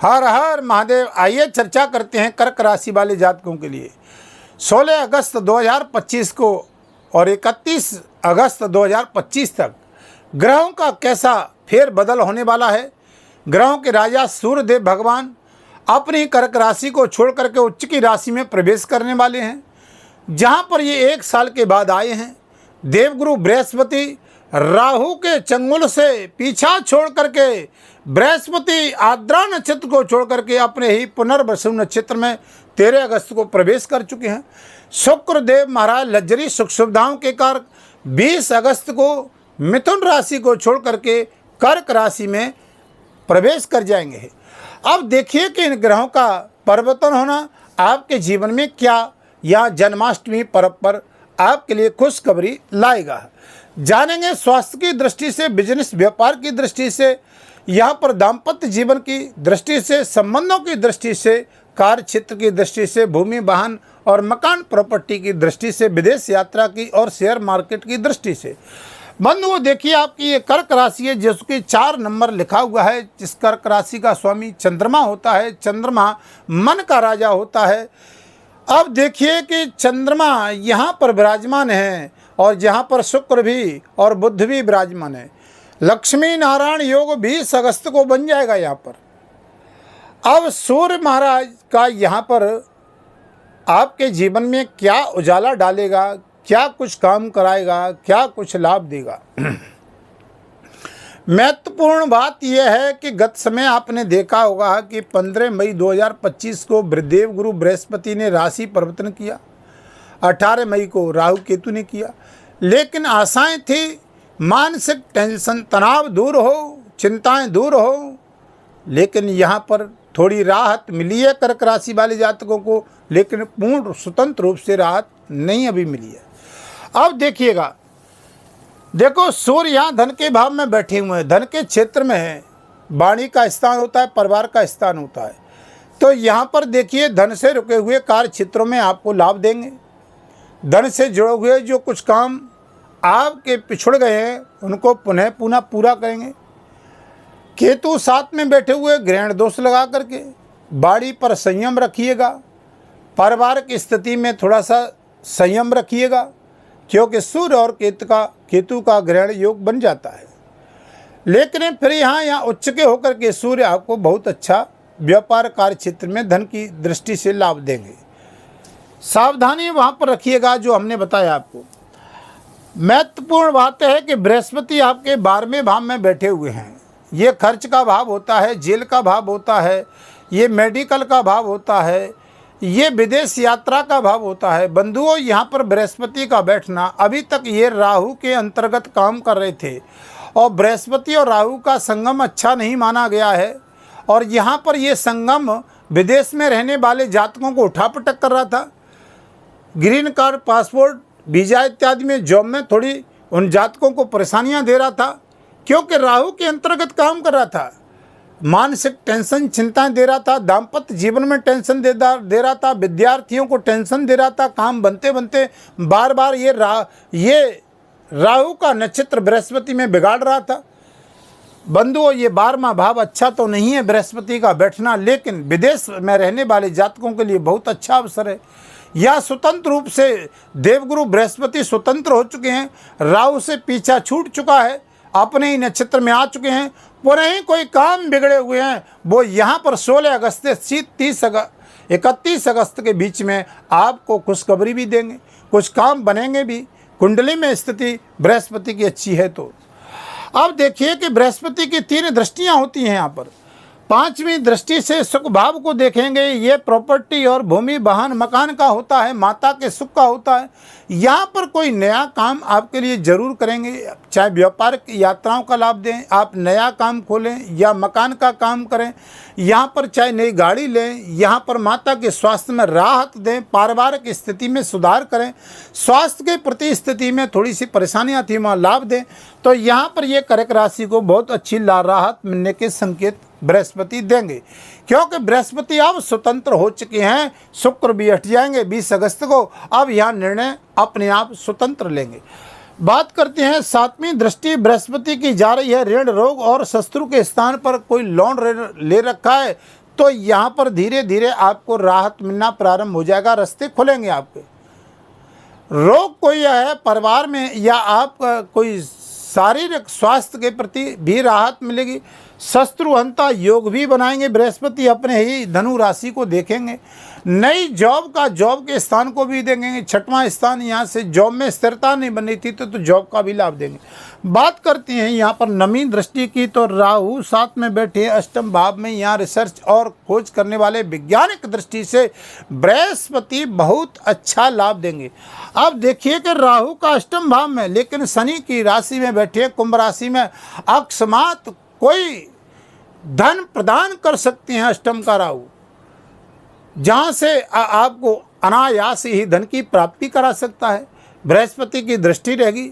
हर हर महादेव। आइए चर्चा करते हैं कर्क राशि वाले जातकों के लिए 16 अगस्त 2025 को और 31 अगस्त 2025 तक ग्रहों का कैसा फेरबदल होने वाला है। ग्रहों के राजा सूर्यदेव भगवान अपनी कर्क राशि को छोड़ करके उच्च की राशि में प्रवेश करने वाले हैं, जहां पर ये 1 साल के बाद आए हैं। देवगुरु बृहस्पति राहु के चंगुल से पीछा छोड़ करके बृहस्पति आद्रा नक्षत्र को छोड़ करके अपने ही पुनर्वसु नक्षत्र में 13 अगस्त को प्रवेश कर चुके हैं। शुक्रदेव महाराज लग्जरी सुख सुविधाओं के कारक 20 अगस्त को मिथुन राशि को छोड़ करके कर्क राशि में प्रवेश कर जाएंगे। अब देखिए कि इन ग्रहों का परिवर्तन होना आपके जीवन में क्या या जन्माष्टमी पर्व पर आपके लिए खुशखबरी लाएगा। जानेंगे स्वास्थ्य की दृष्टि से, बिजनेस व्यापार की दृष्टि से, यहाँ पर दाम्पत्य जीवन की दृष्टि से, संबंधों की दृष्टि से, कार्य क्षेत्र की दृष्टि से, भूमि वाहन और मकान प्रॉपर्टी की दृष्टि से, विदेश यात्रा की और शेयर मार्केट की दृष्टि से। बंधुओं देखिए आपकी ये कर्क राशि है जिसकी 4 नंबर लिखा हुआ है। जिस कर्क राशि का स्वामी चंद्रमा होता है, चंद्रमा मन का राजा होता है। अब देखिए कि चंद्रमा यहाँ पर विराजमान है और जहाँ पर शुक्र भी और बुध भी विराजमान है। लक्ष्मी नारायण योग 20 अगस्त को बन जाएगा यहाँ पर। अब सूर्य महाराज का यहाँ पर आपके जीवन में क्या उजाला डालेगा, क्या कुछ काम कराएगा, क्या कुछ लाभ देगा। महत्वपूर्ण बात यह है कि गत समय आपने देखा होगा कि 15 मई 2025 को देवगुरु बृहस्पति ने राशि परिवर्तन किया, 18 मई को राहु केतु ने किया। लेकिन आशाएं थी मानसिक टेंशन तनाव दूर हो, चिंताएं दूर हो, लेकिन यहाँ पर थोड़ी राहत मिली है कर्क राशि वाले जातकों को, लेकिन पूर्ण स्वतंत्र रूप से राहत नहीं अभी मिली है। अब देखिएगा, देखो सूर्य यहाँ धन के भाव में बैठे हुए हैं, धन के क्षेत्र में है, वाणी का स्थान होता है, परिवार का स्थान होता है। तो यहाँ पर देखिए धन से रुके हुए कार्य क्षेत्रों में आपको लाभ देंगे। धन से जुड़े हुए जो कुछ काम आपके पिछड़ गए हैं उनको पुनः पूरा करेंगे। केतु साथ में बैठे हुए ग्रहण दोष लगा करके बाड़ी पर संयम रखिएगा। परिवार की स्थिति में थोड़ा सा संयम रखिएगा, क्योंकि सूर्य और केतु का ग्रहण योग बन जाता है। लेकिन फिर यहाँ उच्च के होकर के सूर्य आपको बहुत अच्छा व्यापार कार्य क्षेत्र में धन की दृष्टि से लाभ देंगे। सावधानी वहाँ पर रखिएगा जो हमने बताया आपको। महत्वपूर्ण बात है कि बृहस्पति आपके 12वें भाव में बैठे हुए हैं। ये खर्च का भाव होता है, जेल का भाव होता है, ये मेडिकल का भाव होता है, ये विदेश यात्रा का भाव होता है। बंधुओं यहाँ पर बृहस्पति का बैठना, अभी तक ये राहु के अंतर्गत काम कर रहे थे और बृहस्पति और राहु का संगम अच्छा नहीं माना गया है। और यहाँ पर ये संगम विदेश में रहने वाले जातकों को उठापटक कर रहा था। ग्रीन कार्ड, पासपोर्ट, वीज़ा इत्यादि में जॉब में थोड़ी उन जातकों को परेशानियां दे रहा था, क्योंकि राहु के अंतर्गत काम कर रहा था। मानसिक टेंशन, चिंताएं दे रहा था, दाम्पत्य जीवन में टेंशन दे रहा था, विद्यार्थियों को टेंशन दे रहा था। काम बनते बनते बार बार ये राहु का नक्षत्र बृहस्पति में बिगाड़ रहा था। बंधुओं ये 12वां भाव अच्छा तो नहीं है बृहस्पति का बैठना, लेकिन विदेश में रहने वाले जातकों के लिए बहुत अच्छा अवसर है। या स्वतंत्र रूप से देवगुरु बृहस्पति स्वतंत्र हो चुके हैं, राहु से पीछा छूट चुका है, अपने ही नक्षत्र में आ चुके हैं। पुनः ही कोई काम बिगड़े हुए हैं वो यहाँ पर 16 अगस्त से 31 अगस्त के बीच में आपको खुशखबरी भी देंगे, कुछ काम बनेंगे भी। कुंडली में स्थिति बृहस्पति की अच्छी है। तो अब देखिए कि बृहस्पति की 3 दृष्टियाँ होती हैं यहाँ पर। 5वीं दृष्टि से सुख भाव को देखेंगे। ये प्रॉपर्टी और भूमि वाहन मकान का होता है, माता के सुख का होता है। यहाँ पर कोई नया काम आपके लिए जरूर करेंगे, चाहे व्यापारिक यात्राओं का लाभ दें, आप नया काम खोलें या मकान का काम करें, यहाँ पर चाहे नई गाड़ी लें, यहाँ पर माता के स्वास्थ्य में राहत दें, पारिवारिक स्थिति में सुधार करें, स्वास्थ्य के प्रति स्थिति में थोड़ी सी परेशानियाँ थी वहाँ लाभ दें। तो यहाँ पर ये कर्क राशि को बहुत अच्छी राहत मिलने के संकेत बृहस्पति देंगे, क्योंकि बृहस्पति अब स्वतंत्र हो चुके हैं। शुक्र भी हट जाएंगे 20 अगस्त को। अब यहाँ निर्णय अपने आप स्वतंत्र लेंगे। बात करते हैं 7वीं दृष्टि बृहस्पति की जा रही है। ऋण, रोग और शत्रु के स्थान पर कोई लोन ले रखा है तो यहाँ पर धीरे धीरे आपको राहत मिलना प्रारंभ हो जाएगा, रास्ते खुलेंगे आपके। रोग कोई है परिवार में या आपका कोई शारीरिक स्वास्थ्य के प्रति भी राहत मिलेगी। शत्रुहंता योग भी बनाएंगे, बृहस्पति अपने ही धनु राशि को देखेंगे। नई जॉब के स्थान को भी देंगे। 6वां स्थान, यहाँ से जॉब में स्थिरता नहीं बनी थी तो जॉब का भी लाभ देंगे। बात करते हैं यहाँ पर नवीं दृष्टि की, तो राहु साथ में बैठे अष्टम भाव में। यहाँ रिसर्च और खोज करने वाले वैज्ञानिक दृष्टि से बृहस्पति बहुत अच्छा लाभ देंगे। अब देखिए कि राहु का अष्टम भाव में, लेकिन शनि की राशि में बैठे कुंभ राशि में। अकस्मात कोई धन प्रदान कर सकते हैं अष्टम का राहु, जहाँ से आपको अनायास ही धन की प्राप्ति करा सकता है। बृहस्पति की दृष्टि रहेगी,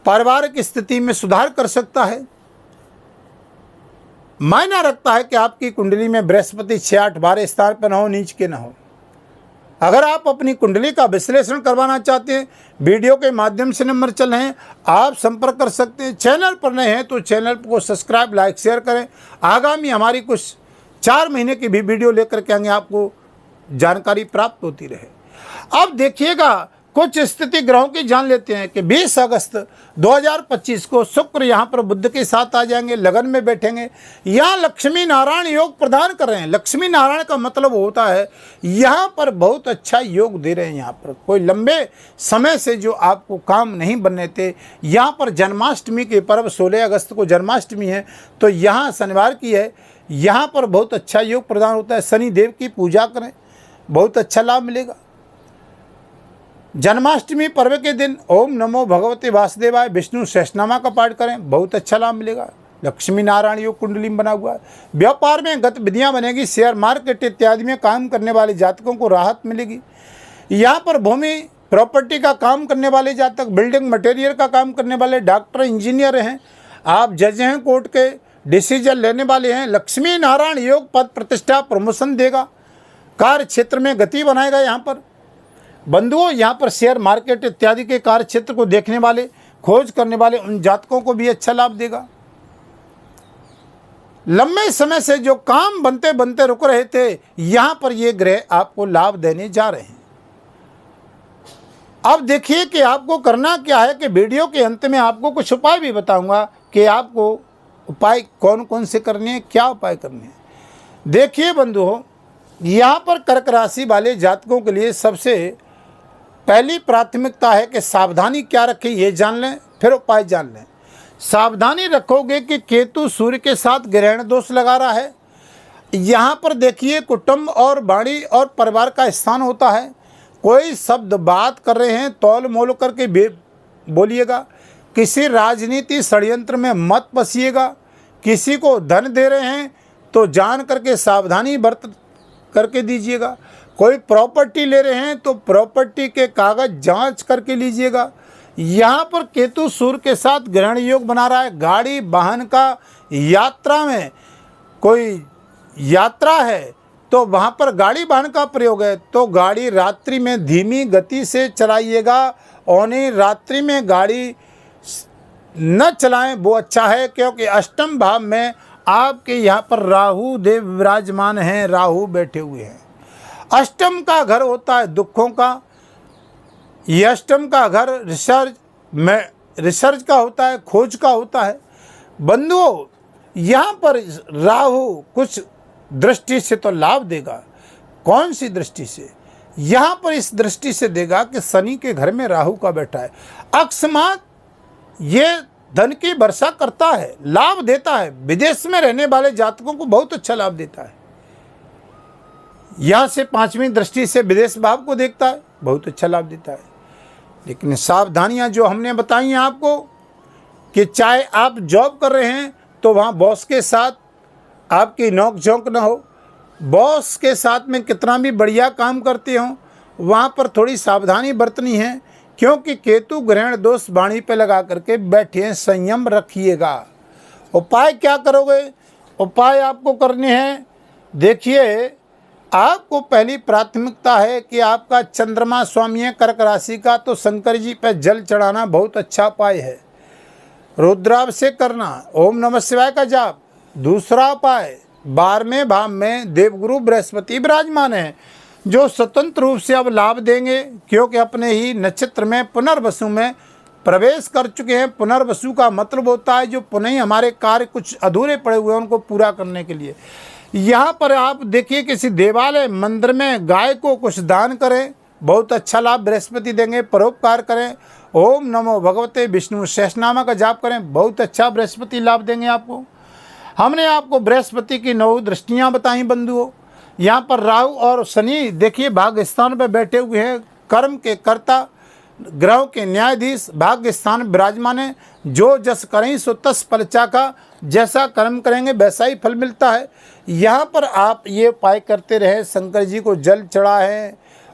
पारिवारिक स्थिति में सुधार कर सकता है। मायना रखता है कि आपकी कुंडली में बृहस्पति 6, 8, 12 स्थान पर न हो, नीच के न हो। अगर आप अपनी कुंडली का विश्लेषण करवाना चाहते हैं, वीडियो के माध्यम से नंबर चल रहे हैं, आप संपर्क कर सकते हैं। चैनल पर नए हैं तो चैनल को सब्सक्राइब, लाइक, शेयर करें। आगामी हमारी कुछ 4 महीने की भी वीडियो लेकर के आएंगे, आपको जानकारी प्राप्त होती रहे। अब देखिएगा कुछ स्थिति ग्रहों की जान लेते हैं कि 20 अगस्त 2025 को शुक्र यहाँ पर बुध के साथ आ जाएंगे, लगन में बैठेंगे। यहाँ लक्ष्मी नारायण योग प्रदान कर रहे हैं। लक्ष्मी नारायण का मतलब होता है यहाँ पर बहुत अच्छा योग दे रहे हैं। यहाँ पर कोई लंबे समय से जो आपको काम नहीं बनने थे, यहाँ पर जन्माष्टमी के पर्व 16 अगस्त को जन्माष्टमी है, तो यहाँ शनिवार की है, यहाँ पर बहुत अच्छा योग प्रदान होता है। शनि देव की पूजा करें, बहुत अच्छा लाभ मिलेगा। जन्माष्टमी पर्व के दिन ओम नमो भगवते वासुदेवाय विष्णु सहस्रनामा का पाठ करें, बहुत अच्छा लाभ मिलेगा। लक्ष्मी नारायण योग कुंडली में बना हुआ है। व्यापार में गतिविधियां बनेगी। शेयर मार्केट इत्यादि में काम करने वाले जातकों को राहत मिलेगी। यहाँ पर भूमि प्रॉपर्टी का काम करने वाले जातक, बिल्डिंग मटेरियल का काम करने वाले, डॉक्टर, इंजीनियर हैं, आप जज हैं, कोर्ट के डिसीजन लेने वाले हैं। लक्ष्मी नारायण योग पद प्रतिष्ठा प्रमोशन देगा, कार्य क्षेत्र में गति बनाएगा। यहाँ पर बंधुओं, यहाँ पर शेयर मार्केट इत्यादि के कार्य क्षेत्र को देखने वाले, खोज करने वाले उन जातकों को भी अच्छा लाभ देगा। लंबे समय से जो काम बनते बनते रुक रहे थे, यहाँ पर ये ग्रह आपको लाभ देने जा रहे हैं। अब देखिए कि आपको करना क्या है, कि वीडियो के अंत में आपको कुछ उपाय भी बताऊंगा कि आपको उपाय कौन कौन से करने हैं, क्या उपाय करने हैं। देखिए बंधुओं, यहाँ पर कर्क राशि वाले जातकों के लिए सबसे पहली प्राथमिकता है कि सावधानी क्या रखें, ये जान लें, फिर उपाय जान लें। सावधानी रखोगे कि केतु सूर्य के साथ ग्रहण दोष लगा रहा है। यहाँ पर देखिए कुटुंब और वाणी और परिवार का स्थान होता है। कोई शब्द बात कर रहे हैं, तौल मोल करके बोलिएगा। किसी राजनीति षड्यंत्र में मत फंसिएगा। किसी को धन दे रहे हैं तो जान करके सावधानी बरत करके दीजिएगा। कोई प्रॉपर्टी ले रहे हैं तो प्रॉपर्टी के कागज जांच करके लीजिएगा। यहाँ पर केतु सूर्य के साथ ग्रहण योग बना रहा है। गाड़ी वाहन का यात्रा में कोई यात्रा है तो वहाँ पर गाड़ी वाहन का प्रयोग है, तो गाड़ी रात्रि में धीमी गति से चलाइएगा। और रात्रि में गाड़ी न चलाएं, वो अच्छा है, क्योंकि अष्टम भाव में आपके यहाँ पर राहु देव विराजमान हैं, राहु बैठे हुए हैं। अष्टम का घर होता है दुखों का। ये अष्टम का घर रिसर्च का होता है, खोज का होता है। बंधुओं, यहाँ पर राहु कुछ दृष्टि से तो लाभ देगा। कौन सी दृष्टि से? यहाँ पर इस दृष्टि से देगा कि शनि के घर में राहु का बैठा है। अकस्मात ये धन की वर्षा करता है, लाभ देता है। विदेश में रहने वाले जातकों को बहुत अच्छा लाभ देता है। यहाँ से 5वीं दृष्टि से विदेश भाव को देखता है, बहुत अच्छा लाभ देता है। लेकिन सावधानियाँ जो हमने बताई हैं आपको, कि चाहे आप जॉब कर रहे हैं तो वहाँ बॉस के साथ आपकी नोक झोंक ना हो। बॉस के साथ में कितना भी बढ़िया काम करते हो, वहाँ पर थोड़ी सावधानी बरतनी है, क्योंकि केतु ग्रहण दोष वाणी पे लगा करके बैठे हैं। संयम रखिएगा। उपाय क्या करोगे? उपाय आपको करने हैं। देखिए, आपको पहली प्राथमिकता है कि आपका चंद्रमा स्वामी है कर्क राशि का, तो शंकर जी पर जल चढ़ाना बहुत अच्छा उपाय है। रुद्राभिषेक करना, ओम नमः शिवाय का जाप। दूसरा उपाय, 12वें भाव में देवगुरु बृहस्पति विराजमान है, जो स्वतंत्र रूप से अब लाभ देंगे, क्योंकि अपने ही नक्षत्र में पुनर्वसु में प्रवेश कर चुके हैं। पुनर्वसु का मतलब होता है जो पुनः ही हमारे कार्य कुछ अधूरे पड़े हुए हैं उनको पूरा करने के लिए। यहाँ पर आप देखिए किसी देवालय मंदिर में गाय को कुछ दान करें, बहुत अच्छा लाभ बृहस्पति देंगे। परोपकार करें, ओम नमो भगवते विष्णु सहस्रनामा का जाप करें, बहुत अच्छा बृहस्पति लाभ देंगे आपको। हमने आपको बृहस्पति की 9 दृष्टियाँ बताई बंधुओं। यहाँ पर राहु और शनि देखिए भाग्य स्थान पर बैठे हुए हैं, कर्म के कर्ता, ग्रहों के न्यायाधीश भाग्य स्थान विराजमान है। जो जस करें सो तस फल चाखा, जैसा कर्म करेंगे वैसा ही फल मिलता है। यहाँ पर आप ये उपाय करते रहे, शंकर जी को जल चढ़ाएं,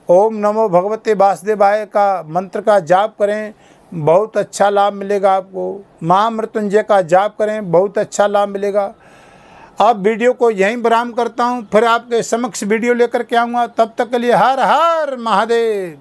ओम नमो भगवते वासुदेवाय का मंत्र का जाप करें, बहुत अच्छा लाभ मिलेगा आपको। महामृत्युंजय का जाप करें, बहुत अच्छा लाभ मिलेगा। अब वीडियो को यहीं विराम करता हूँ, फिर आपके समक्ष वीडियो लेकर के आऊँगा। तब तक के लिए हर हर महादेव।